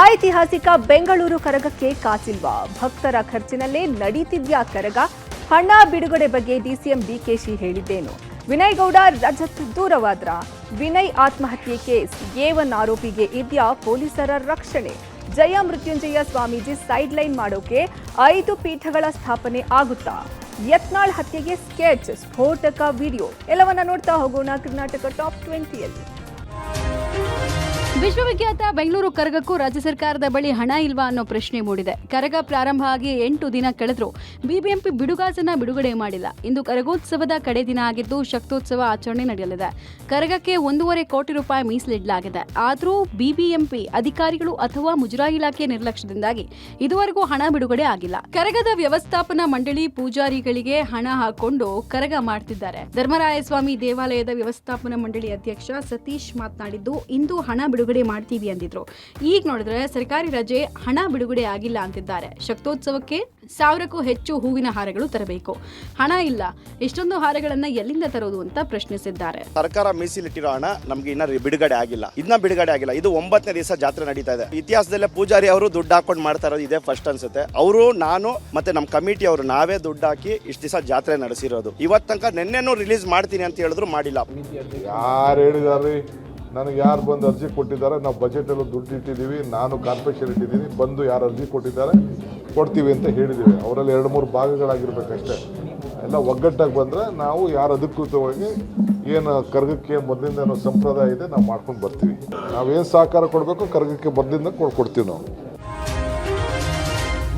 ಐತಿಹಾಸಿಕ ಬೆಂಗಳೂರು ಕರಗಕ್ಕೆ ಕಾಸಿಲ್ವಾ? ಭಕ್ತರ ಖರ್ಚಿನಲ್ಲೇ ನಡೀತಿದ್ಯಾ ಕರಗ? ಹಣ ಬಿಡುಗಡೆ ಬಗ್ಗೆ ಡಿಸಿಎಂ ಡಿಕೆಶಿ ಹೇಳಿದ್ದೇನು? ವಿನಯ್ ಗೌಡ ರಜತ್ ದೂರವಾದ್ರ? ವಿನಯ್ ಆತ್ಮಹತ್ಯೆ ಕೇಸ್ A1 ಆರೋಪಿಗೆ ಇದ್ಯಾ ಪೊಲೀಸರ ರಕ್ಷಣೆ? ಜಯ ಮೃತ್ಯುಂಜಯ ಸ್ವಾಮೀಜಿ ಸೈಡ್ ಲೈನ್ ಮಾಡೋಕೆ 5 ಪೀಠಗಳ ಸ್ಥಾಪನೆ ಆಗುತ್ತಾ? ಯತ್ನಾಳ್ ಹತ್ಯೆಗೆ ಸ್ಕೆಚ್, ಸ್ಫೋಟಕ ವಿಡಿಯೋ ಎಲ್ಲವನ್ನ ನೋಡ್ತಾ ಹೋಗೋಣ ಕರ್ನಾಟಕ ಟಾಪ್ 20ಯಲ್ಲಿ. ವಿಶ್ವವಿಖ್ಯಾತ ಬೆಂಗಳೂರು ಕರಗಕ್ಕೂ ರಾಜ್ಯ ಸರ್ಕಾರದ ಬಳಿ ಹಣ ಇಲ್ವಾ ಅನ್ನೋ ಪ್ರಶ್ನೆ ಮೂಡಿದೆ. ಕರಗ ಪ್ರಾರಂಭ ಆಗಿ 8 ದಿನ ಕಳೆದರೂ ಬಿಬಿಎಂಪಿ ಬಿಡುಗಾಸನ್ನ ಬಿಡುಗಡೆ ಮಾಡಿಲ್ಲ. ಇಂದು ಕರಗೋತ್ಸವದ ಕಡೆ ದಿನ ಆಗಿದ್ದು ಶಕ್ತೋತ್ಸವ ಆಚರಣೆ ನಡೆಯಲಿದೆ. ಕರಗಕ್ಕೆ 1.5 ಕೋಟಿ ರೂಪಾಯಿ ಮೀಸಲಿಡಲಾಗಿದೆ. ಆದರೂ ಬಿಬಿಎಂಪಿ ಅಧಿಕಾರಿಗಳು ಅಥವಾ ಮುಜರಾಯಿ ಇಲಾಖೆ ನಿರ್ಲಕ್ಷ್ಯದಿಂದಾಗಿ ಇದುವರೆಗೂ ಹಣ ಬಿಡುಗಡೆ ಆಗಿಲ್ಲ. ಕರಗದ ವ್ಯವಸ್ಥಾಪನಾ ಮಂಡಳಿ ಪೂಜಾರಿಗಳಿಗೆ ಹಣ ಹಾಕೊಂಡು ಕರಗ ಮಾಡ್ತಿದ್ದಾರೆ. ಧರ್ಮರಾಯಸ್ವಾಮಿ ದೇವಾಲಯದ ವ್ಯವಸ್ಥಾಪನಾ ಮಂಡಳಿ ಅಧ್ಯಕ್ಷ ಸತೀಶ್ ಮಾತನಾಡಿದ್ದು, ಇಂದು ಹಣ ಬಿಡುಗಡೆ ಮಾಡ್ತೀವಿ ಅಂದಿದ್ರು. ಈಗ ನೋಡಿದ್ರೆ ಸರ್ಕಾರಿ ರಜೆ, ಹಣ ಬಿಡುಗಡೆ ಆಗಿಲ್ಲ ಅಂತಿದ್ದಾರೆ. ಶಕ್ತೋತ್ಸವಕ್ಕೆ 1000ಕ್ಕೂ ಹೆಚ್ಚು ಹೂವಿನ ಹಾರಗಳು ತರಬೇಕು, ಹಣ ಇಲ್ಲ. ಇಷ್ಟೊಂದು ಹಾರಗಳನ್ನ ಎಲ್ಲಿಂದ ತರೋದು ಅಂತ ಪ್ರಶ್ನಿಸಿದ್ದಾರೆ. ಸರ್ಕಾರ ಮೀಸಲಿಟ್ಟಿರೋ ಹಣ ನಮ್ಗೆ ಇನ್ನ ಬಿಡುಗಡೆ ಆಗಿಲ್ಲ. ಇದು 9ನೇ ದಿವಸ ಜಾತ್ರೆ ನಡೀತಾ ಇದೆ. ಇತಿಹಾಸದಲ್ಲೇ ಪೂಜಾರಿ ಅವರು ದುಡ್ಡು ಹಾಕೊಂಡು ಮಾಡ್ತಾ ಇರೋದು ಇದೇ ಫಸ್ಟ್ ಅನ್ಸುತ್ತೆ. ಅವರು, ನಾನು ಮತ್ತೆ ನಮ್ಮ ಕಮಿಟಿ ಅವರು ನಾವೇ ದುಡ್ಡು ಹಾಕಿ ಇಷ್ಟು ದಿವಸ ಜಾತ್ರೆ ನಡೆಸಿರೋದು. ಇವತ್ತು ತನಕ ನಿನ್ನೆನೂ ರಿಲೀಸ್ ಮಾಡ್ತೀನಿ ಅಂತ ಹೇಳಿದ್ರು, ಮಾಡಿಲ್ಲ. ಯಾರು ಹೇಳಿದಾರೆ? ನನಗೆ ಯಾರು ಬಂದು ಅರ್ಜಿ ಕೊಟ್ಟಿದ್ದಾರೆ? ನಾವು ಬಜೆಟಲ್ಲೂ ದುಡ್ಡು ಇಟ್ಟಿದ್ದೀವಿ, ನಾನು ಕಾರ್ಪೊರೇಷನ್ ಇಟ್ಟಿದ್ದೀನಿ, ಬಂದು ಯಾರು ಅರ್ಜಿ ಕೊಟ್ಟಿದ್ದಾರೆ ಕೊಡ್ತೀವಿ ಅಂತ ಹೇಳಿದ್ದೀವಿ. ಅವರಲ್ಲಿ 2-3 ಭಾಗಗಳಾಗಿರ್ಬೇಕಷ್ಟೇ. ಎಲ್ಲ ಒಗ್ಗಟ್ಟಾಗಿ ಬಂದರೆ ನಾವು ಯಾರು ಅಧಿಕೃತವಾಗಿ ಏನು ಕರ್ಗಕ್ಕೆ ಮೊದಲಿಂದ ಸಂಪ್ರದಾಯ ಇದೆ ನಾವು ಮಾಡ್ಕೊಂಡು ಬರ್ತೀವಿ. ನಾವೇನು ಸಹಕಾರ ಕೊಡಬೇಕು ಕರ್ಗಕ್ಕೆ ಮೊದಲಿಂದ ಕೊಡ್ತೀವಿ ನಾವು.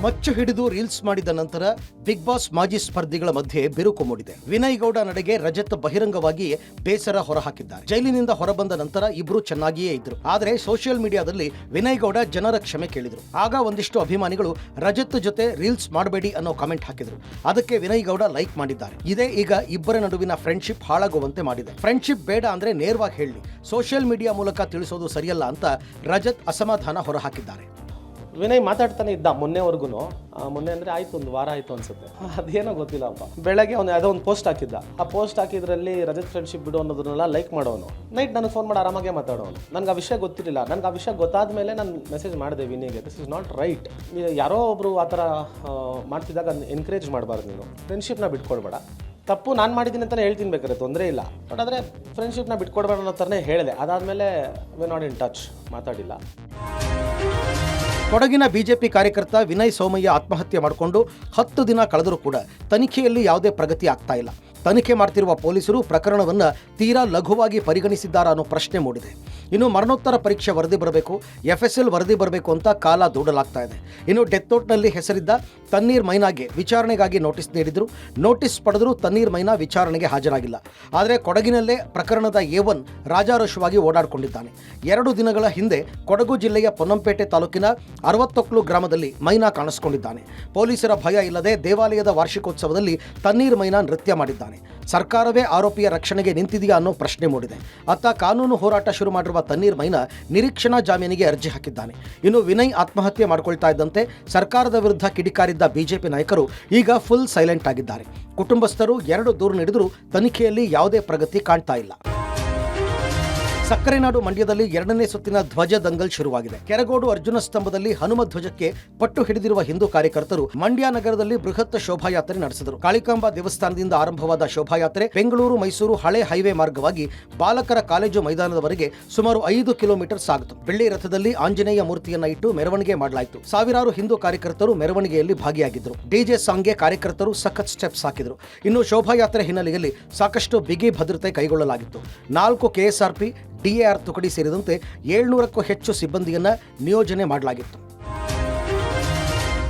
ಮಚ್ಚು ಹಿಡಿದು ರೀಲ್ಸ್ ಮಾಡಿದ ನಂತರ ಬಿಗ್ ಬಾಸ್ ಮಾಜಿ ಸ್ಪರ್ಧಿಗಳ ಮಧ್ಯೆ ಬಿರುಕು ಮೂಡಿದೆ. ವಿನಯ್ ಗೌಡ ನಡೆಗೆ ರಜತ್ ಬಹಿರಂಗವಾಗಿ ಬೇಸರ ಹೊರಹಾಕಿದ್ದಾರೆ. ಜೈಲಿನಿಂದ ಹೊರಬಂದ ನಂತರ ಇಬ್ರು ಚೆನ್ನಾಗಿಯೇ ಇದ್ರು. ಆದರೆ ಸೋಷಿಯಲ್ ಮೀಡಿಯಾದಲ್ಲಿ ವಿನಯ್ ಗೌಡ ಜನರ ಕ್ಷಮೆ ಕೇಳಿದ್ರು. ಆಗ ಒಂದಿಷ್ಟು ಅಭಿಮಾನಿಗಳು ರಜತ್ ಜೊತೆ ರೀಲ್ಸ್ ಮಾಡಬೇಡಿ ಅನ್ನೋ ಕಾಮೆಂಟ್ ಹಾಕಿದ್ರು. ಅದಕ್ಕೆ ವಿನಯ್ ಗೌಡ ಲೈಕ್ ಮಾಡಿದ್ದಾರೆ. ಇದೇ ಈಗ ಇಬ್ಬರ ನಡುವಿನ ಫ್ರೆಂಡ್ಶಿಪ್ ಹಾಳಾಗುವಂತೆ ಮಾಡಿದೆ. ಫ್ರೆಂಡ್ಶಿಪ್ ಬೇಡ ಅಂದ್ರೆ ನೇರವಾಗಿ ಹೇಳಿ, ಸೋಷಿಯಲ್ ಮೀಡಿಯಾ ಮೂಲಕ ತಿಳಿಸೋದು ಸರಿಯಲ್ಲ ಅಂತ ರಜತ್ ಅಸಮಾಧಾನ ಹೊರಹಾಕಿದ್ದಾರೆ. ವಿನಯ್ ಮಾತಾಡ್ತಾನೆ ಇದ್ದ ಮೊನ್ನೆ ಅಂದರೆ ಆಯಿತು, 1 ವಾರ ಆಯಿತು ಅನ್ಸುತ್ತೆ. ಅದೇನೋ ಗೊತ್ತಿಲ್ಲಪ್ಪ. ಬೆಳಗ್ಗೆ ಅವ್ನು ಯಾವುದೋ ಒಂದು ಪೋಸ್ಟ್ ಹಾಕಿದ್ದ. ಆ ಪೋಸ್ಟ್ ಹಾಕಿದ್ರಲ್ಲಿ ರಜತ್ ಫ್ರೆಂಡ್ಶಿಪ್ ಬಿಡು ಅನ್ನೋದನ್ನೆಲ್ಲ ಲೈಕ್ ಮಾಡೋನು. ನೈಟ್ ನನಗೆ ಫೋನ್ ಮಾಡಿ ಆರಾಮಾಗೆ ಮಾತಾಡೋನು. ನನಗೆ ಆ ವಿಷಯ ಗೊತ್ತಿರಲಿಲ್ಲ. ನನಗೆ ಆ ವಿಷಯ ಗೊತ್ತಾದ ಮೇಲೆ ನಾನು ಮೆಸೇಜ್ ಮಾಡಿದೆ ವಿನಯ್ಗೆ, ದಿಸ್ ಇಸ್ ನಾಟ್ ರೈಟ್. ಯಾರೋ ಒಬ್ಬರು ಆ ಥರ ಮಾಡ್ತಿದ್ದಾಗ ಎನ್ಕರೇಜ್ ಮಾಡಬಾರ್ದು. ನೀನು ಫ್ರೆಂಡ್ಶಿಪ್ನ ಬಿಟ್ಕೊಡ್ಬೇಡ. ತಪ್ಪು ನಾನು ಮಾಡಿದ್ದೀನಿ ಅಂತಲೇ ಹೇಳ್ತೀನಿ, ಬೇಕಾದ್ರೆ ತೊಂದರೆ ಇಲ್ಲ. ಬಟ್ ಆದರೆ ಫ್ರೆಂಡ್ಶಿಪ್ನ ಬಿಟ್ಕೊಡ್ಬೇಡ ಅನ್ನೋ ಥರನೇ ಹೇಳಿದೆ. ಅದಾದಮೇಲೆ ವಿ ನಾಟ್ ಇನ್ ಟಚ್, ಮಾತಾಡಿಲ್ಲ. ಕೊಡಗಿನ ಬಿಜೆಪಿ ಕಾರ್ಯಕರ್ತ ವಿನಯ್ ಸೋಮಯ್ಯ ಆತ್ಮಹತ್ಯೆ ಮಾಡಿಕೊಂಡು 10 ದಿನ ಕಳೆದರೂ ಕೂಡ ತನಿಖೆಯಲ್ಲಿ ಯಾವುದೇ ಪ್ರಗತಿ ಆಗ್ತಾ ಇಲ್ಲ. ತನಿಖೆ ಮಾಡ್ತಿರುವ ಪೊಲೀಸರು ಪ್ರಕರಣವನ್ನು ತೀರಾ ಲಘುವಾಗಿ ಪರಿಗಣಿಸಿದ್ದಾರಾ ಅನ್ನೋ ಪ್ರಶ್ನೆ ಮೂಡಿದೆ. ಇನ್ನು ಮರಣೋತ್ತರ ಪರೀಕ್ಷೆ ವರದಿ ಬರಬೇಕು, FSL ವರದಿ ಬರಬೇಕು ಅಂತ ಕಾಲ ದೂಡಲಾಗ್ತಾ ಇದೆ. ಇನ್ನು ಡೆತ್ ನೋಟ್ನಲ್ಲಿ ಹೆಸರಿದ್ದ ತನ್ನೀರ್ ಮೈನಾಗೆ ವಿಚಾರಣೆಗಾಗಿ ನೋಟಿಸ್ ನೀಡಿದ್ರು. ನೋಟಿಸ್ ಪಡೆದರೂ ತನ್ನೀರ್ ಮೈನಾ ವಿಚಾರಣೆಗೆ ಹಾಜರಾಗಿಲ್ಲ. ಆದರೆ ಕೊಡಗಿನಲ್ಲೇ ಪ್ರಕರಣದ A1 ರಾಜಾರೋಷವಾಗಿ ಓಡಾಡಿಕೊಂಡಿದ್ದಾನೆ. 2 ದಿನಗಳ ಹಿಂದೆ ಕೊಡಗು ಜಿಲ್ಲೆಯ ಪೊನ್ನಂಪೇಟೆ ತಾಲೂಕಿನ 60 ಗ್ರಾಮದಲ್ಲಿ ಮೈನಾ ಕಾಣಿಸಿಕೊಂಡಿದ್ದಾನೆ. ಪೊಲೀಸರ ಭಯ ಇಲ್ಲದೆ ದೇವಾಲಯದ ವಾರ್ಷಿಕೋತ್ಸವದಲ್ಲಿ ತನ್ನೀರ್ ಮೈನಾ ನೃತ್ಯ ಮಾಡಿದ್ದಾನೆ. ಸರ್ಕಾರವೇ ಆರೋಪಿಯ ರಕ್ಷಣೆಗೆ ನಿಂತಿದೆಯಾ ಅನ್ನೋ ಪ್ರಶ್ನೆ ಮೂಡಿದೆ. ಅತ್ತ ಕಾನೂನು ಹೋರಾಟ ಶುರು ಮಾಡಿರುವ ತನ್ನೀರ್ ಮೈನಾ ನಿರೀಕ್ಷಣಾ ಜಾಮೀನಿಗೆ ಅರ್ಜಿ ಹಾಕಿದ್ದಾನೆ. ಇನ್ನು ವಿನಯ್ ಆತ್ಮಹತ್ಯೆ ಮಾಡಿಕೊಳ್ತಾ ಇದ್ದಂತೆ ಸರ್ಕಾರದ ವಿರುದ್ಧ ಕಿಡಿಕಾರಿದ್ದ ಬಿಜೆಪಿ ನಾಯಕರು ಈಗ ಫುಲ್ ಸೈಲೆಂಟ್ ಆಗಿದ್ದಾರೆ. ಕುಟುಂಬಸ್ಥರು 2 ದೂರು ನೀಡಿದರೂ ತನಿಖೆಯಲ್ಲಿ ಯಾವುದೇ ಪ್ರಗತಿ ಕಾಣ್ತಾ ಇಲ್ಲ. ಸಕ್ಕರೆನಾಡು ಮಂಡ್ಯದಲ್ಲಿ 2ನೇ ಸುತ್ತಿನ ಧ್ವಜ ದಂಗಲ್ ಶುರುವಾಗಿದೆ. ಕೆರಗೋಡು ಅರ್ಜುನ ಸ್ತಂಭದಲ್ಲಿ ಹನುಮ ಧ್ವಜಕ್ಕೆ ಪಟ್ಟು ಹಿಡಿದಿರುವ ಹಿಂದೂ ಕಾರ್ಯಕರ್ತರು ಮಂಡ್ಯ ನಗರದಲ್ಲಿ ಬೃಹತ್ ಶೋಭಾಯಾತ್ರೆ ನಡೆಸಿದರು. ಕಾಳಿಕಾಂಬಾ ದೇವಸ್ಥಾನದಿಂದ ಆರಂಭವಾದ ಶೋಭಾಯಾತ್ರೆ ಬೆಂಗಳೂರು ಮೈಸೂರು ಹಳೆ ಹೈವೇ ಮಾರ್ಗವಾಗಿ ಬಾಲಕರ ಕಾಲೇಜು ಮೈದಾನದವರೆಗೆ ಸುಮಾರು 5 ಕಿಲೋಮೀಟರ್ ಸಾಗಿತು. ಬೆಳ್ಳಿ ರಥದಲ್ಲಿ ಆಂಜನೇಯ ಮೂರ್ತಿಯನ್ನ ಇಟ್ಟು ಮೆರವಣಿಗೆ ಮಾಡಲಾಯಿತು. ಸಾವಿರಾರು ಹಿಂದೂ ಕಾರ್ಯಕರ್ತರು ಮೆರವಣಿಗೆಯಲ್ಲಿ ಭಾಗಿಯಾಗಿದ್ದರು. ಡಿಜೆ ಸಾಂಗ್ಗೆ ಕಾರ್ಯಕರ್ತರು ಸಖತ್ ಸ್ಟೆಪ್ಸ್ ಹಾಕಿದರು. ಇನ್ನು ಶೋಭಾಯಾತ್ರೆ ಹಿನ್ನೆಲೆಯಲ್ಲಿ ಸಾಕಷ್ಟು ಬಿಗಿ ಭದ್ರತೆ ಕೈಗೊಳ್ಳಲಾಗಿತ್ತು. 4 KSRP DAR ತುಕಡಿ ಸೇರಿದಂತೆ 700ಕ್ಕೂ ಹೆಚ್ಚು ಸಿಬ್ಬಂದಿಯನ್ನ ನಿಯೋಜನೆ ಮಾಡಲಾಗಿತ್ತು.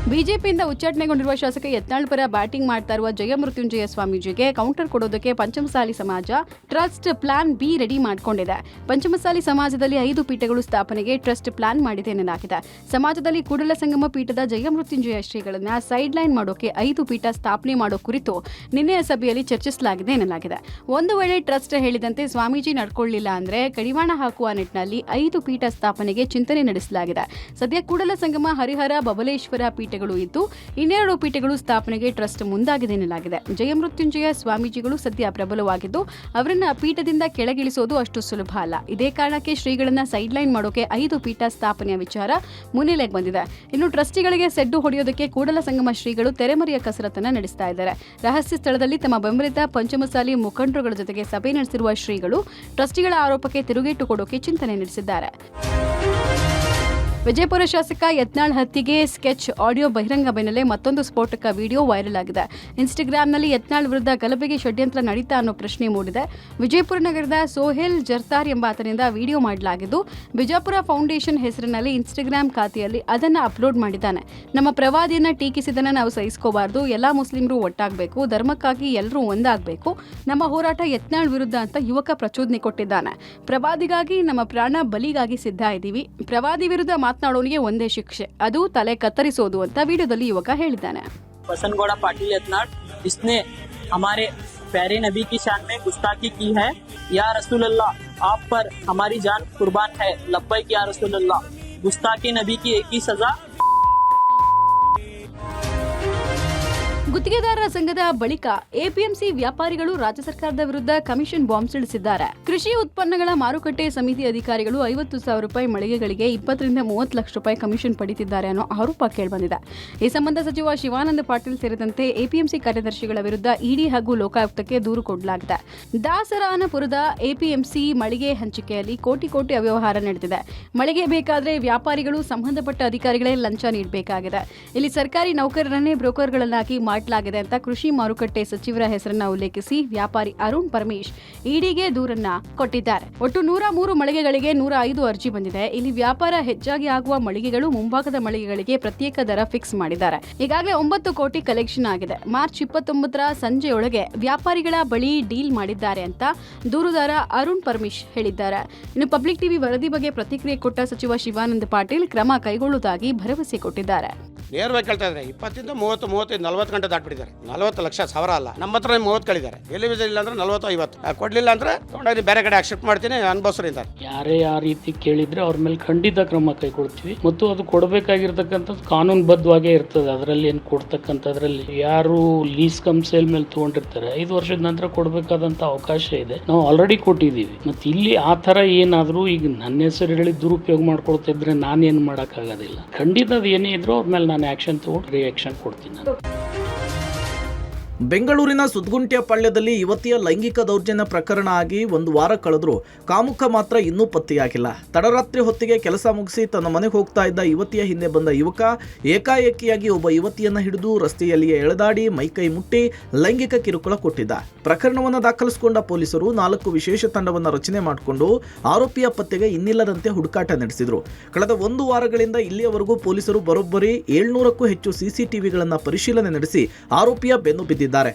ಬಿಜೆಪಿಯಿಂದ ಉಚ್ಚಾಟನೆಗೊಂಡಿರುವ ಶಾಸಕ ಯತ್ನಾಳ್ ಪರ ಬ್ಯಾಟಿಂಗ್ ಮಾಡ್ತಾ ಇರುವ ಜಯ ಮೃತ್ಯುಂಜಯ ಸ್ವಾಮೀಜಿಗೆ ಕೌಂಟರ್ ಕೊಡೋದಕ್ಕೆ ಪಂಚಮಸಾಲಿ ಸಮಾಜ ಟ್ರಸ್ಟ್ ಪ್ಲಾನ್ ಬಿ ರೆಡಿ ಮಾಡಿಕೊಂಡಿದೆ. ಪಂಚಮಸಾಲಿ ಸಮಾಜದಲ್ಲಿ 5 ಪೀಠಗಳು ಸ್ಥಾಪನೆಗೆ ಟ್ರಸ್ಟ್ ಪ್ಲಾನ್ ಮಾಡಿದೆ ಎನ್ನಲಾಗಿದೆ. ಸಮಾಜದಲ್ಲಿ ಕೂಡಲ ಸಂಗಮ ಪೀಠದ ಜಯ ಮೃತ್ಯುಂಜಯ ಶ್ರೀಗಳನ್ನ ಸೈಡ್ ಲೈನ್ ಮಾಡೋಕೆ 5 ಪೀಠ ಸ್ಥಾಪನೆ ಮಾಡೋ ಕುರಿತು ನಿನ್ನೆಯ ಸಭೆಯಲ್ಲಿ ಚರ್ಚಿಸಲಾಗಿದೆ ಎನ್ನಲಾಗಿದೆ. ಒಂದು ವೇಳೆ ಟ್ರಸ್ಟ್ ಹೇಳಿದಂತೆ ಸ್ವಾಮೀಜಿ ನಡ್ಕೊಳ್ಳಿಲ್ಲ ಅಂದ್ರೆ ಕಡಿವಾಣ ಹಾಕುವ ನಿಟ್ಟಿನಲ್ಲಿ 5 ಪೀಠ ಸ್ಥಾಪನೆಗೆ ಚಿಂತನೆ ನಡೆಸಲಾಗಿದೆ. ಸದ್ಯ ಕೂಡಲ ಸಂಗಮ ಹರಿಹರ ಬಬಲೇಶ್ವರ ಪೀಠ ಪೀಠಗಳು ಇದ್ದು ಇನ್ನೆರಡು ಪೀಠಗಳು ಸ್ಥಾಪನೆಗೆ ಟ್ರಸ್ಟ್ ಮುಂದಾಗಿದೆ ಎನ್ನಲಾಗಿದೆ. ಜಯಮೃತ್ಯುಂಜಯ ಸ್ವಾಮೀಜಿಗಳು ಸದ್ಯ ಪ್ರಬಲವಾಗಿದ್ದು ಅವರನ್ನ ಪೀಠದಿಂದ ಕೆಳಗಿಳಿಸೋದು ಅಷ್ಟು ಸುಲಭ ಅಲ್ಲ. ಇದೇ ಕಾರಣಕ್ಕೆ ಶ್ರೀಗಳನ್ನ ಸೈಡ್ಲೈನ್ ಮಾಡೋಕೆ 5 ಪೀಠ ಸ್ಥಾಪನೆಯ ವಿಚಾರ ಮುನ್ನೆಲೆಗೆ ಬಂದಿದೆ. ಇನ್ನು ಟ್ರಸ್ಟಿಗಳಿಗೆ ಸೆಡ್ಡು ಹೊಡೆಯೋದಕ್ಕೆ ಕೂಡಲ ಸಂಗಮ ಶ್ರೀಗಳು ತೆರೆಮರೆಯ ಕಸರತ್ತನ್ನ ನಡೆಸ್ತಾ ಇದ್ದಾರೆ. ರಹಸ್ಯ ಸ್ಥಳದಲ್ಲಿ ತಮ್ಮ ಬೆಂಬಲಿತ ಪಂಚಮಸಾಲಿ ಮುಖಂಡರುಗಳ ಜೊತೆಗೆ ಸಭೆ ನಡೆಸಿರುವ ಶ್ರೀಗಳು ಟ್ರಸ್ಟಿಗಳ ಆರೋಪಕ್ಕೆ ತಿರುಗೇಟು ಕೊಡೋಕೆ ಚಿಂತನೆ ನಡೆಸಿದ್ದಾರೆ. ವಿಜಯಪುರ ಶಾಸಕ ಯತ್ನಾಳ್ ಹತ್ಯೆಗೆ ಸ್ಕೆಚ್ ಆಡಿಯೋ ಬಹಿರಂಗ ಬೆನ್ನಲ್ಲೇ ಮತ್ತೊಂದು ಸ್ಫೋಟಕ ವಿಡಿಯೋ ವೈರಲ್ ಆಗಿದೆ. ಇನ್ಸ್ಟಾಗ್ರಾಂನಲ್ಲಿ ಯತ್ನಾಳ್ ವಿರುದ್ಧ ಗಲಭೆಗೆ ಷಡ್ಯಂತ್ರ ನಡೀತಾ ಅನ್ನೋ ಪ್ರಶ್ನೆ ಮೂಡಿದೆ. ವಿಜಯಪುರ ನಗರದ ಸೋಹೇಲ್ ಜರ್ತಾರ್ ಎಂಬಾತನಿಂದ ವಿಡಿಯೋ ಮಾಡಲಾಗಿದ್ದು ಬಿಜಾಪುರ ಫೌಂಡೇಶನ್ ಹೆಸರಿನಲ್ಲಿ ಇನ್ಸ್ಟಾಗ್ರಾಂ ಖಾತೆಯಲ್ಲಿ ಅದನ್ನು ಅಪ್ಲೋಡ್ ಮಾಡಿದ್ದಾನೆ. ನಮ್ಮ ಪ್ರವಾದಿಯನ್ನ ಟೀಕಿಸಿದನ್ನ ನಾವು ಸಹಿಸ್ಕೋಬಾರದು, ಎಲ್ಲಾ ಮುಸ್ಲಿಮರು ಒಟ್ಟಾಗಬೇಕು, ಧರ್ಮಕ್ಕಾಗಿ ಎಲ್ಲರೂ ಒಂದಾಗಬೇಕು, ನಮ್ಮ ಹೋರಾಟ ಯತ್ನಾಳ್ ವಿರುದ್ಧ ಅಂತ ಯುವಕ ಪ್ರಚೋದನೆ ಕೊಟ್ಟಿದ್ದಾನೆ. ಪ್ರವಾದಿಗಾಗಿ ನಮ್ಮ ಪ್ರಾಣ ಬಲಿಗಾಗಿ ಸಿದ್ಧ ಇದ್ದೀವಿ, ಪ್ರವಾದಿ ವಿರುದ್ಧ ಮಾತನಾಡೋನಿಗೆ ಒಂದೇ ಶಿಕ್ಷೆ, ಅದು ತಲೆ ಕತ್ತರಿಸೋದು ಅಂತ ವಿಡಿಯೋದಲ್ಲಿ ಯುವಕ ಹೇಳಿದ್ದಾನೆ. बसनगौड़ा पाटिल यत्नाड़ इसने हमारे प्यारे नबी की शान में गुस्ताखी की है। या रसूल अल्लाह आप पर हमारी जान कुर्बान है, लब्बैक या रसूल अल्लाह। गुस्ताखी नबी की एक ही सजा। ಗುತ್ತಿಗೆದಾರರ ಸಂಘದ ಬಳಿಕ ಎಪಿಎಂಸಿ ವ್ಯಾಪಾರಿಗಳು ರಾಜ್ಯ ಸರ್ಕಾರದ ವಿರುದ್ಧ ಕಮಿಷನ್ ಬಾಂಬ್ ಸಿಡಿಸಿದ್ದಾರೆ. ಕೃಷಿ ಉತ್ಪನ್ನಗಳ ಮಾರುಕಟ್ಟೆ ಸಮಿತಿ ಅಧಿಕಾರಿಗಳು 50,000 ರೂಪಾಯಿ ಮಳಿಗೆಗಳಿಗೆ 20 ರಿಂದ 30 ಲಕ್ಷ ರೂಪಾಯಿ ಕಮಿಷನ್ ಪಡೆದಿದ್ದಾರೆ ಅನ್ನೋ ಆರೋಪ ಕೇಳಿಬಂದಿದೆ. ಈ ಸಂಬಂಧ ಸಚಿವ ಶಿವಾನಂದ ಪಾಟೀಲ್ ಸೇರಿದಂತೆ ಎಪಿಎಂಸಿ ಕಾರ್ಯದರ್ಶಿಗಳ ವಿರುದ್ಧ ಇಡಿ ಹಾಗೂ ಲೋಕಾಯುಕ್ತಕ್ಕೆ ದೂರು ಕೊಡಲಾಗಿದೆ. ದಾಸರಾನಪುರದ ಎಪಿಎಂಸಿ ಮಳಿಗೆ ಹಂಚಿಕೆಯಲ್ಲಿ ಕೋಟಿ ಅವ್ಯವಹಾರ ನಡೆದಿದೆ. ಮಳಿಗೆ ಬೇಕಾದ್ರೆ ವ್ಯಾಪಾರಿಗಳು ಸಂಬಂಧಪಟ್ಟ ಅಧಿಕಾರಿಗಳೇ ಲಂಚ ನೀಡಬೇಕಾಗಿದೆ. ಇಲ್ಲಿ ಸರ್ಕಾರಿ ನೌಕರರನ್ನೇ ಬ್ರೋಕರ್ಗಳನ್ನಾಗಿ ಮಾಡಲಾಗಿದೆ ಅಂತ ಕೃಷಿ ಮಾರುಕಟ್ಟೆ ಸಚಿವರ ಹೆಸರನ್ನ ಉಲ್ಲೇಖಿಸಿ ವ್ಯಾಪಾರಿ ಅರುಣ್ ಪರಮೇಶ್ ಇಡಿಗೆ ದೂರನ್ನ ಕೊಟ್ಟಿದ್ದಾರೆ. ಒಟ್ಟು 103 ಮಳಿಗೆಗಳಿಗೆ 105 ಅರ್ಜಿ ಬಂದಿದೆ. ಇಲ್ಲಿ ವ್ಯಾಪಾರ ಹೆಚ್ಚಾಗಿ ಆಗುವ ಮಳಿಗೆಗಳು ಮುಂಭಾಗದ ಮಳಿಗೆಗಳಿಗೆ ಪ್ರತ್ಯೇಕ ದರ ಫಿಕ್ಸ್ ಮಾಡಿದ್ದಾರೆ. ಈಗಾಗಲೇ 9 ಕೋಟಿ ಕಲೆಕ್ಷನ್ ಆಗಿದೆ. ಮಾರ್ಚ್ 29ರ ಸಂಜೆಯೊಳಗೆ ವ್ಯಾಪಾರಿಗಳ ಬಳಿ ಡೀಲ್ ಮಾಡಿದ್ದಾರೆ ಅಂತ ದೂರುದಾರ ಅರುಣ್ ಪರಮೇಶ್ ಹೇಳಿದ್ದಾರೆ. ಇನ್ನು ಪಬ್ಲಿಕ್ ಟಿವಿ ವರದಿ ಬಗ್ಗೆ ಪ್ರತಿಕ್ರಿಯೆ ಕೊಟ್ಟ ಸಚಿವ ಶಿವಾನಂದ ಪಾಟೀಲ್ ಕ್ರಮ ಕೈಗೊಳ್ಳುವುದಾಗಿ ಭರವಸೆ ಕೊಟ್ಟಿದ್ದಾರೆ. ನೇರವಾಗಿ ಕೇಳ್ತಾ ಇದ್ದಾರೆ. 20 ರಿಂದ 30, 35, 40 ಗಂಟೆ ದಾಟ್ಬಿಟ್ಟಿದ್ದಾರೆ. 40 ಲಕ್ಷ ಸಾವಿರ ಅಲ್ಲ, ನಮ್ಮ ಹತ್ರ 30 ಕಳಿದ್ದಾರೆ. ಟೆಲಿವಿಷನ್ ಇಲ್ಲ ಅಂದ್ರೆ 40, 50 ಕೊಡ್ಲಿಲ್ಲ ಅಂದ್ರೆ ತೊಗೊಂಡೋಗಿ ಬೇರೆ ಕಡೆ ಅಕ್ಸೆಪ್ಟ್ ಮಾಡ್ತೀನಿ ಅನ್ಭವಿಸ್ರಿಂದ. ಯಾರೇ ಆ ರೀತಿ ಕೇಳಿದ್ರೆ ಅವ್ರ ಮೇಲೆ ಖಂಡಿತ ಕ್ರಮ ಕೈಗೊಳ್ತೀವಿ. ಮತ್ತು ಅದು ಕೊಡಬೇಕಾಗಿರ್ತಕ್ಕಂಥದ್ದು ಕಾನೂನುಬದ್ಧವಾಗೇ ಇರ್ತದೆ. ಅದರಲ್ಲಿ ಏನು ಕೊಡ್ತಕ್ಕಂಥದ್ರಲ್ಲಿ ಯಾರು ಲೀಸ್ ಕಮ್ ಸೇಲ್ ಮೇಲೆ ತಗೊಂಡಿರ್ತಾರೆ 5 ವರ್ಷದ ನಂತರ ಕೊಡಬೇಕಾದಂತ ಅವಕಾಶ ಇದೆ. ನಾವು ಆಲ್ರೆಡಿ ಕೊಟ್ಟಿದ್ದೀವಿ. ಮತ್ತು ಇಲ್ಲಿ ಆ ಥರ ಏನಾದರೂ ಈಗ ನನ್ನ ಹೆಸರು ಹೇಳಿ ದುರುಪಯೋಗ ಮಾಡ್ಕೊಳ್ತಾ ಇದ್ರೆ ನಾನೇನು ಮಾಡೋಕ್ಕಾಗೋದಿಲ್ಲ. ಖಂಡಿತ ಅದು ಏನೇ ಇದ್ರೂ ಅವ್ರ ಮೇಲೆ ನಾನು ಆಕ್ಷನ್ ತಗೊಂಡು ರಿಯಾಕ್ಷನ್ ಕೊಡ್ತೀನಿ. ಬೆಂಗಳೂರಿನ ಸುದ್ಗುಂಟೆಯ ಪಾಳ್ಯದಲ್ಲಿ ಯುವತಿಯ ಲೈಂಗಿಕ ದೌರ್ಜನ್ಯ ಪ್ರಕರಣ ಆಗಿ 1 ವಾರ ಕಳೆದರೂ ಕಾಮುಕ ಮಾತ್ರ ಇನ್ನೂ ಪತ್ತೆಯಾಗಿಲ್ಲ. ತಡರಾತ್ರಿ ಹೊತ್ತಿಗೆ ಕೆಲಸ ಮುಗಿಸಿ ತನ್ನ ಮನೆಗೆ ಹೋಗ್ತಾ ಇದ್ದ ಯುವತಿಯ ಹಿಂದೆ ಬಂದ ಯುವಕ ಏಕಾಏಕಿಯಾಗಿ ಒಬ್ಬ ಯುವತಿಯನ್ನು ಹಿಡಿದು ರಸ್ತೆಯಲ್ಲಿಯೇ ಎಳೆದಾಡಿ ಮೈಕೈ ಮುಟ್ಟಿ ಲೈಂಗಿಕ ಕಿರುಕುಳ ಕೊಟ್ಟಿದ್ದ. ಪ್ರಕರಣವನ್ನು ದಾಖಲಿಸಿಕೊಂಡ ಪೊಲೀಸರು 4 ವಿಶೇಷ ತಂಡವನ್ನು ರಚನೆ ಮಾಡಿಕೊಂಡು ಆರೋಪಿಯ ಪತ್ತೆಗೆ ಇನ್ನಿಲ್ಲದಂತೆ ಹುಡುಕಾಟ ನಡೆಸಿದರು. ಕಳೆದ 1 ವಾರಗಳಿಂದ ಇಲ್ಲಿಯವರೆಗೂ ಪೊಲೀಸರು ಬರೋಬ್ಬರಿ 700ಕ್ಕೂ ಹೆಚ್ಚು ಸಿಸಿಟಿವಿಗಳನ್ನು ಪರಿಶೀಲನೆ ನಡೆಸಿ ಆರೋಪಿಯ ಬೆನ್ನು ಬಿದ್ದಿದ್ದಾರೆ.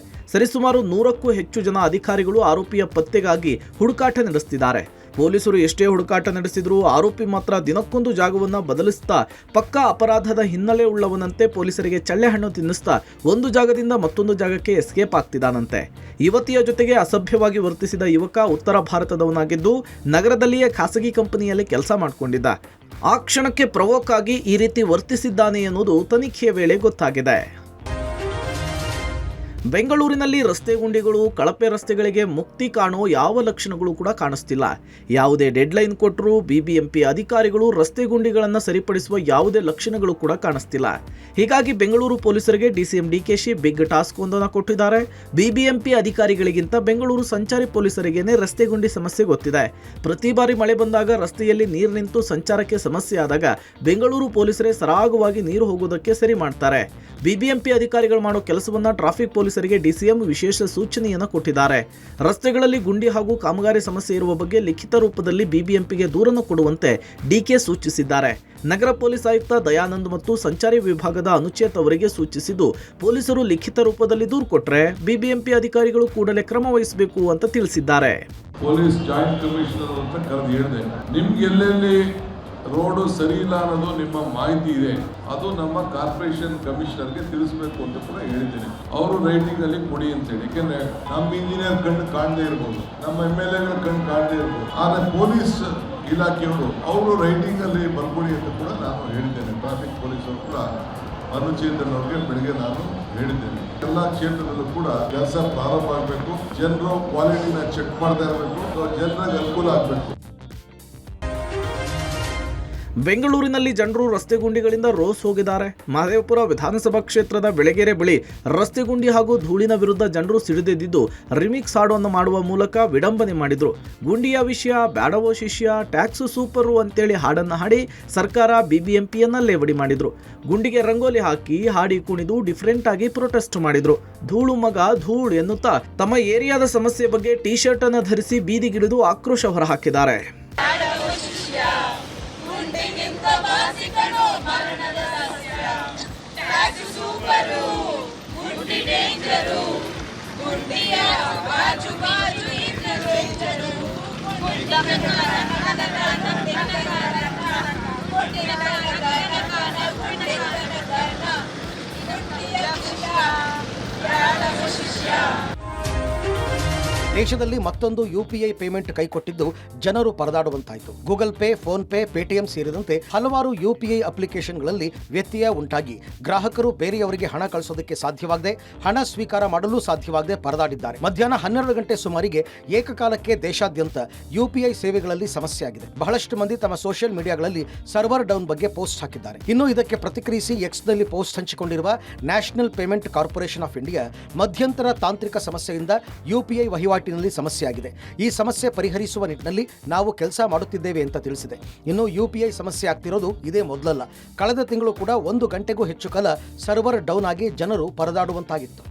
ಸರಿಸುಮಾರು 100ಕ್ಕೂ ಹೆಚ್ಚು ಜನ ಅಧಿಕಾರಿಗಳು ಆರೋಪಿಯ ಪತ್ತೆಗಾಗಿ ಹುಡುಕಾಟ ನಡೆಸುತ್ತಿದ್ದಾರೆ. ಪೊಲೀಸರು ಎಷ್ಟೇ ಹುಡುಕಾಟ ನಡೆಸಿದರೂ ಆರೋಪಿ ಮಾತ್ರ ದಿನಕ್ಕೊಂದು ಜಾಗವನ್ನು ಬದಲಿಸ್ತಾ ಪಕ್ಕಾ ಅಪರಾಧದ ಹಿನ್ನೆಲೆ ಉಳ್ಳವನಂತೆ ಪೊಲೀಸರಿಗೆ ಚಳ್ಳೆಹಣ್ಣು ತಿನ್ನಿಸ್ತಾ ಒಂದು ಜಾಗದಿಂದ ಮತ್ತೊಂದು ಜಾಗಕ್ಕೆ ಎಸ್ಕೇಪ್ ಆಗ್ತಿದ್ದಾನಂತೆ. ಯುವತಿಯ ಜೊತೆಗೆ ಅಸಭ್ಯವಾಗಿ ವರ್ತಿಸಿದ ಯುವಕ ಉತ್ತರ ಭಾರತದವನಾಗಿದ್ದು ನಗರದಲ್ಲಿಯೇ ಖಾಸಗಿ ಕಂಪನಿಯಲ್ಲಿ ಕೆಲಸ ಮಾಡಿಕೊಂಡಿದ್ದ. ಆ ಕ್ಷಣಕ್ಕೆ ಪ್ರವೋಕ್ ಆಗಿ ಈ ರೀತಿ ವರ್ತಿಸಿದ್ದಾನೆ ಎನ್ನುವುದು ತನಿಖೆಯ ವೇಳೆ ಗೊತ್ತಾಗಿದೆ. ಬೆಂಗಳೂರಿನಲ್ಲಿ ರಸ್ತೆ ಗುಂಡಿಗಳು, ಕಳಪೆ ರಸ್ತೆಗಳಿಗೆ ಮುಕ್ತಿ ಕಾಣೋ ಯಾವ ಲಕ್ಷಣಗಳು ಕೂಡ ಕಾಣಿಸ್ತಿಲ್ಲ. ಯಾವುದೇ ಡೆಡ್ಲೈನ್ ಕೊಟ್ಟರೂ ಬಿಬಿಎಂಪಿ ಅಧಿಕಾರಿಗಳು ರಸ್ತೆ ಗುಂಡಿಗಳನ್ನು ಸರಿಪಡಿಸುವ ಯಾವುದೇ ಲಕ್ಷಣಗಳು ಕೂಡ ಕಾಣಿಸ್ತಿಲ್ಲ. ಹೀಗಾಗಿ ಬೆಂಗಳೂರು ಪೊಲೀಸರಿಗೆ ಡಿಸಿಎಂ ಡಿಕೆಶಿ ಬಿಗ್ ಟಾಸ್ಕ್ ಒಂದನ್ನು ಕೊಟ್ಟಿದ್ದಾರೆ. ಬಿಬಿಎಂಪಿ ಅಧಿಕಾರಿಗಳಿಗಿಂತ ಬೆಂಗಳೂರು ಸಂಚಾರಿ ಪೊಲೀಸರಿಗೇನೆ ರಸ್ತೆ ಗುಂಡಿ ಸಮಸ್ಯೆ ಗೊತ್ತಿದೆ. ಪ್ರತಿ ಬಾರಿ ಮಳೆ ಬಂದಾಗ ರಸ್ತೆಯಲ್ಲಿ ನೀರು ನಿಂತು ಸಂಚಾರಕ್ಕೆ ಸಮಸ್ಯೆ ಆದಾಗ ಬೆಂಗಳೂರು ಪೊಲೀಸರೇ ಸರಾಗವಾಗಿ ನೀರು ಹೋಗೋದಕ್ಕೆ ಸರಿ ಮಾಡ್ತಾರೆ. ಬಿಬಿಎಂಪಿ ಅಧಿಕಾರಿಗಳು ಮಾಡೋ ಕೆಲಸವನ್ನ ಟ್ರಾಫಿಕ್ ಪೊಲೀಸರಿಗೆ ಡಿಸಿಎಂ ವಿಶೇಷ ಸೂಚನೆಯನ್ನು ಕೊಟ್ಟಿದ್ದಾರೆ. ರಸ್ತೆಗಳಲ್ಲಿ ಗುಂಡಿ ಹಾಗೂ ಕಾಮಗಾರಿ ಸಮಸ್ಯೆ ಇರುವ ಬಗ್ಗೆ ಲಿಖಿತ ರೂಪದಲ್ಲಿ ಬಿಬಿಎಂಪಿಗೆ ದೂರನ್ನು ಕೊಡುವಂತೆ ಡಿಕೆ ಸೂಚಿಸಿದ್ದಾರೆ. ನಗರ ಪೊಲೀಸ್ ಆಯುಕ್ತ ದಯಾನಂದ್ ಮತ್ತು ಸಂಚಾರಿ ವಿಭಾಗದ ಅನುಚೇತ್ ಅವರಿಗೆ ಸೂಚಿಸಿದ್ದು ಪೊಲೀಸರು ಲಿಖಿತ ರೂಪದಲ್ಲಿ ದೂರು ಕೊಟ್ಟರೆ ಬಿಬಿಎಂಪಿ ಅಧಿಕಾರಿಗಳು ಕೂಡಲೇ ಕ್ರಮ ವಹಿಸಬೇಕು ಅಂತ ತಿಳಿಸಿದ್ದಾರೆ. ಪೊಲೀಸ್ ಜಾಯಿಂಟ್ ಕಮಿಷನರ್ ಅಂತ ಕರೆದು ಹೇಳಿದೆ, ನಿಮ್ಗೆ ಎಲ್ಲೆಲ್ಲಿ ರೋಡು ಸರಿ ಇಲ್ಲ ಅನ್ನೋದು ನಿಮ್ಮ ಮಾಹಿತಿ ಇದೆ, ಅದು ನಮ್ಮ ಕಾರ್ಪೊರೇಷನ್ ಕಮಿಷನರ್ಗೆ ತಿಳಿಸ್ಬೇಕು ಅಂತ ಕೂಡ ಹೇಳಿದ್ದೀನಿ. ಅವರು ರೈಟಿಂಗ್ ಅಲ್ಲಿ ಕೊಡಿ ಅಂತ ಹೇಳಿ. ಯಾಕೆಂದ್ರೆ ನಮ್ಮ ಇಂಜಿನಿಯರ್ ಕಣ್ಣು ಕಾಣದೇ ಇರ್ಬೋದು, ನಮ್ಮ MLAಗಳ ಕಣ್ಣು ಕಾಣದೇ ಇರ್ಬೋದು, ಆದರೆ ಪೊಲೀಸ್ ಇಲಾಖೆಯವರು ಅವರು ರೈಟಿಂಗ್ ಅಲ್ಲಿ ಬರ್ಕೊಡಿ ಅಂತ ಕೂಡ ನಾನು ಹೇಳಿದ್ದೇನೆ. ಟ್ರಾಫಿಕ್ ಪೊಲೀಸ್ ಅವರು ಕೂಡ ಅನುಚೇತನ್ ಅವರಿಗೆ ಬೆಳಿಗ್ಗೆ ನಾನು ಹೇಳಿದ್ದೇನೆ. ಎಲ್ಲ ಕ್ಷೇತ್ರದಲ್ಲೂ ಕೂಡ ಕೆಲಸ ಪ್ರಾರಂಭ ಆಗಬೇಕು, ಜನರು ಕ್ವಾಲಿಟಿನ ಚೆಕ್ ಮಾಡ್ತಾ ಇರಬೇಕು, ಜನರಿಗೆ ಅನುಕೂಲ ಆಗಬೇಕು. ಬೆಂಗಳೂರಿನಲ್ಲಿ ಜನರು ರಸ್ತೆ ಗುಂಡಿಗಳಿಂದ ರೋಸ್ ಹೋಗಿದ್ದಾರೆ. ಮಹದೇವಪುರ ವಿಧಾನಸಭಾ ಕ್ಷೇತ್ರದ ಬೆಳಗೆರೆ ಬಳಿ ರಸ್ತೆ ಗುಂಡಿ ಹಾಗೂ ಧೂಳಿನ ವಿರುದ್ಧ ಜನರು ಸಿಡಿದೆದ್ದಿದ್ದು ರಿಮಿಕ್ಸ್ ಹಾಡನ್ನು ಮಾಡುವ ಮೂಲಕ ವಿಡಂಬನೆ ಮಾಡಿದ್ರು. ಗುಂಡಿಯ ವಿಷಯ ಬ್ಯಾಡವೋ ಶಿಷ್ಯ, ಟ್ಯಾಕ್ಸ್ ಸೂಪರು ಅಂತೇಳಿ ಹಾಡನ್ನು ಹಾಡಿ ಸರ್ಕಾರ ಬಿಬಿಎಂಪಿಯನ್ನ ಲೇವಡಿ ಮಾಡಿದ್ರು. ಗುಂಡಿಗೆ ರಂಗೋಲಿ ಹಾಕಿ ಹಾಡಿ ಕುಣಿದು ಡಿಫರೆಂಟ್ ಆಗಿ ಪ್ರೊಟೆಸ್ಟ್ ಮಾಡಿದ್ರು. ಧೂಳು ಮಗ ಧೂಳು ಎನ್ನುತ್ತಾ ತಮ್ಮ ಏರಿಯಾದ ಸಮಸ್ಯೆ ಬಗ್ಗೆ ಟೀ ಶರ್ಟ್ ಅನ್ನು ಧರಿಸಿ ಬೀದಿಗಿಳಿದು ಆಕ್ರೋಶ ಹೊರಹಾಕಿದ್ದಾರೆ. ದೇಶದಲ್ಲಿ ಮತ್ತೊಂದು ಯುಪಿಐ ಪೇಮೆಂಟ್ ಕೈಕೊಟ್ಟಿದ್ದು ಜನರು ಪರದಾಡುವಂತಾಯಿತು. Google Pay, PhonePe, Paytm ಸೇರಿದಂತೆ ಹಲವಾರು ಯುಪಿಐ ಅಪ್ಲಿಕೇಶನ್ಗಳಲ್ಲಿ ವ್ಯತ್ಯಯ ಉಂಟಾಗಿ ಗ್ರಾಹಕರು ಬೇರೆಯವರಿಗೆ ಹಣ ಕಳಿಸೋದಕ್ಕೆ ಸಾಧ್ಯವಾಗದೆ, ಹಣ ಸ್ವೀಕಾರ ಮಾಡಲು ಸಾಧ್ಯವಾಗದೆ ಪರದಾಡಿದ್ದಾರೆ. ಮಧ್ಯಾಹ್ನ 12 ಗಂಟೆ ಸುಮಾರಿಗೆ ಏಕಕಾಲಕ್ಕೆ ದೇಶಾದ್ಯಂತ ಯುಪಿಐ ಸೇವೆಗಳಲ್ಲಿ ಸಮಸ್ಯೆ ಆಗಿದೆ. ಬಹಳಷ್ಟು ಮಂದಿ ತಮ್ಮ ಸೋಷಿಯಲ್ ಮೀಡಿಯಾಗಳಲ್ಲಿ ಸರ್ವರ್ ಡೌನ್ ಬಗ್ಗೆ ಪೋಸ್ಟ್ ಹಾಕಿದ್ದಾರೆ. ಇನ್ನು ಇದಕ್ಕೆ ಪ್ರತಿಕ್ರಿಯಿಸಿ ಎಕ್ಸ್ನಲ್ಲಿ ಪೋಸ್ಟ್ ಹಂಚಿಕೊಂಡಿರುವ national payment corporation of India ಮಧ್ಯಂತರ ತಾಂತ್ರಿಕ ಸಮಸ್ಯೆಯಿಂದ ಯುಪಿಐ ವಹಿವಾಟಿನಲ್ಲಿ ಸಮಸ್ಯೆ ಆಗಿದೆ. ಈ ಸಮಸ್ಯೆ ಪರಿಹರಿಸುವ ನಿಟ್ಟಿನಲ್ಲಿ ನಾವು ಕೆಲಸ ಮಾಡುತ್ತಿದ್ದೇವೆ ಅಂತ ತಿಳಿಸಿದೆ. ಇನ್ನು ಯುಪಿಐ ಸಮಸ್ಯೆ ಆಗ್ತಿರೋದು ಇದೇ ಮೊದಲಲ್ಲ. ಕಳೆದ ತಿಂಗಳು ಕೂಡ 1 ಗಂಟೆಗೂ ಹೆಚ್ಚು ಕಾಲ ಸರ್ವರ್ ಡೌನ್ ಆಗಿ ಜನರು ಪರದಾಡುವಂತಾಗಿತ್ತು.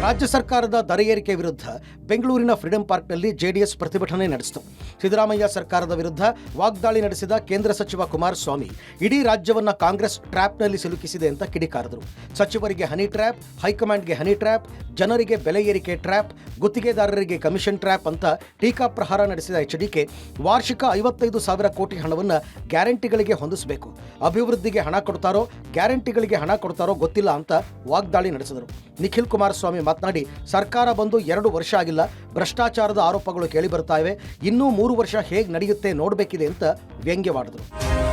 ರಾಜ್ಯ ಸರ್ಕಾರದ ದರ ಏರಿಕೆ ವಿರುದ್ಧ ಬೆಂಗಳೂರಿನ ಫ್ರೀಡಂ ಪಾರ್ಕ್ನಲ್ಲಿ ಜೆಡಿಎಸ್ ಪ್ರತಿಭಟನೆ ನಡೆಸಿತು. ಸಿದ್ದರಾಮಯ್ಯ ಸರ್ಕಾರದ ವಿರುದ್ಧ ವಾಗ್ದಾಳಿ ನಡೆಸಿದ ಕೇಂದ್ರ ಸಚಿವ ಕುಮಾರಸ್ವಾಮಿ ಇಡೀ ರಾಜ್ಯವನ್ನ ಕಾಂಗ್ರೆಸ್ ಟ್ರ್ಯಾಪ್ನಲ್ಲಿ ಸಿಲುಕಿಸಿದೆ ಅಂತ ಕಿಡಿಕಾರಿದರು. ಸಚಿವರಿಗೆ ಹನಿ ಟ್ರ್ಯಾಪ್, ಹೈಕಮಾಂಡ್ಗೆ ಹನಿ ಟ್ರ್ಯಾಪ್, ಜನರಿಗೆ ಬೆಲೆ ಏರಿಕೆ ಟ್ರ್ಯಾಪ್, ಗುತ್ತಿಗೆದಾರರಿಗೆ ಕಮಿಷನ್ ಟ್ರ್ಯಾಪ್ ಅಂತ ಟೀಕಾ ಪ್ರಹಾರ ನಡೆಸಿದ ಎಚ್ಡಿಕೆ ವಾರ್ಷಿಕ 55,000 ಕೋಟಿ ಹಣವನ್ನು ಗ್ಯಾರಂಟಿಗಳಿಗೆ ಹೊಂದಿಸಬೇಕು, ಅಭಿವೃದ್ಧಿಗೆ ಹಣ ಕೊಡ್ತಾರೋ ಗ್ಯಾರಂಟಿಗಳಿಗೆ ಹಣ ಕೊಡ್ತಾರೋ ಗೊತ್ತಿಲ್ಲ ಅಂತ ವಾಗ್ದಾಳಿ ನಡೆಸಿದರು. ನಿಖಿಲ್ ಕುಮಾರಸ್ವಾಮಿ ಮಾತನಾಡಿ, ಸರ್ಕಾರ ಬಂದು 2 ವರ್ಷ ಆಗಿಲ್ಲ, ಭ್ರಷ್ಟಾಚಾರದ ಆರೋಪಗಳು ಕೇಳಿ ಬರ್ತಾ ಇವೆ, ಇನ್ನೂ 3 ವರ್ಷ ಹೇಗೆ ನಡೆಯುತ್ತೆ ನೋಡಬೇಕಿದೆ ಅಂತ ವ್ಯಂಗ್ಯವಾಡಿದರು.